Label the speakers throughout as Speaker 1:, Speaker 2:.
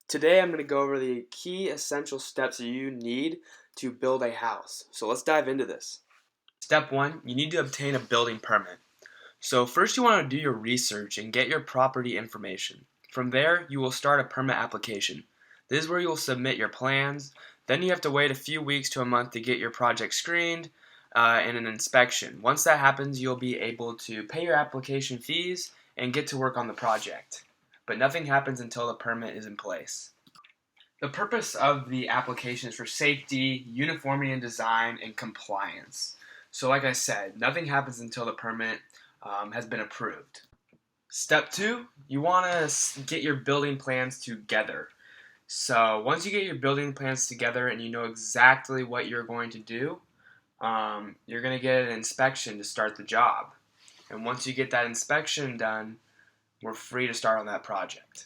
Speaker 1: Today I'm going to go over the key essential steps that you need to build a house. So let's dive into this. Step 1, you need to obtain a building permit. So first you want to do your research and get your property information. From there you will start a permit application. This is where you will submit your plans. Then you have to wait a few weeks to a month to get your project screened and an inspection. Once that happens, you'll be able to pay your application fees and get to work on the project. But nothing happens until the permit is in place. The purpose of the application is for safety, uniformity in design, and compliance. So like I said, nothing happens until the permit has been approved. Step 2, you want to get your building plans together. So once you get your building plans together and you know exactly what you're going to do, you're going to get an inspection to start the job. And once you get that inspection done, we're free to start on that project.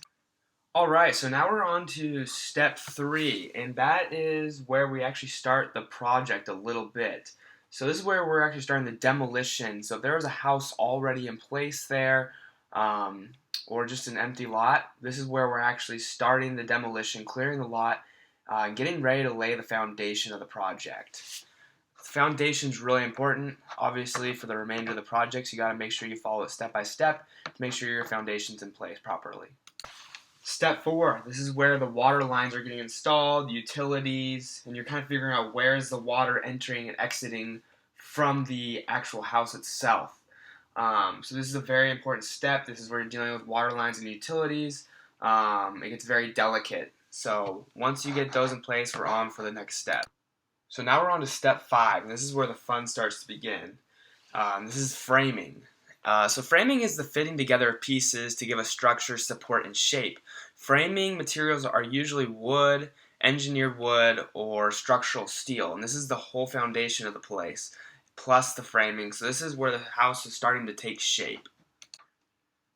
Speaker 1: Alright, so now we're on to step 3, and that is where we actually start the project a little bit. So this is where we're actually starting the demolition. So if there was a house already in place there, or just an empty lot, this is where we're actually starting the demolition, clearing the lot, getting ready to lay the foundation of the project. The foundation is really important, obviously, for the remainder of the project. So you got to make sure you follow it step by step to make sure your foundation's in place properly. Step 4, this is where the water lines are getting installed, utilities, and you're kind of figuring out where is the water entering and exiting from the actual house itself. So this is a very important step. This is where you're dealing with water lines and utilities. It gets very delicate. So once you get those in place, we're on for the next step. So now we're on to step 5, and this is where the fun starts to begin. This is framing. So framing is the fitting together of pieces to give a structure, support, and shape. Framing materials are usually wood, engineered wood, or structural steel, and this is the whole foundation of the place, plus the framing. So this is where the house is starting to take shape.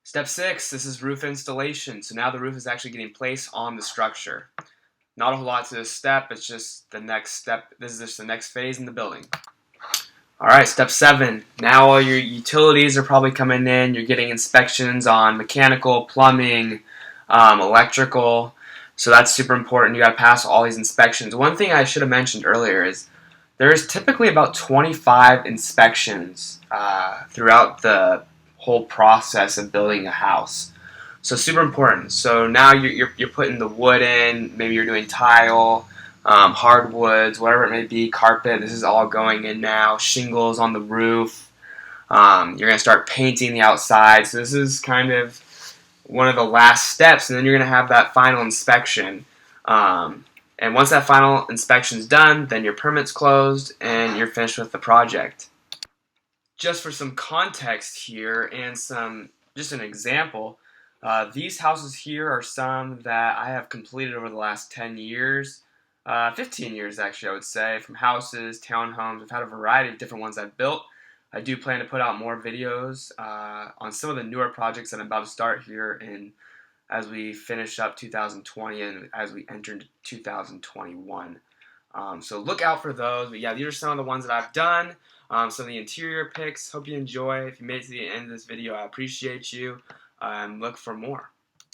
Speaker 1: Step 6, this is roof installation. So now the roof is actually getting placed on the structure. Not a whole lot to this step, it's just the next step. This is just the next phase in the building. Alright, step 7. Now all your utilities are probably coming in. You're getting inspections on mechanical, plumbing, electrical. So that's super important. You got to pass all these inspections. One thing I should have mentioned earlier is there's typically about 25 inspections throughout the whole process of building a house. So super important. So now you're putting the wood in. Maybe you're doing tile. Hardwoods, whatever it may be, carpet, this is all going in now, shingles on the roof, you're going to start painting the outside, so this is kind of one of the last steps, and then you're going to have that final inspection, and once that final inspection is done, then your permit's closed, and you're finished with the project. Just for some context here, and just an example, these houses here are some that I have completed over the last 10 years, 15 years actually, I would say, from houses, townhomes. I've had a variety of different ones I've built. I do plan to put out more videos on some of the newer projects that I'm about to start here as we finish up 2020 and as we enter into 2021. So look out for those. But yeah, these are some of the ones that I've done. Some of the interior pics. Hope you enjoy. If you made it to the end of this video, I appreciate you. Look for more.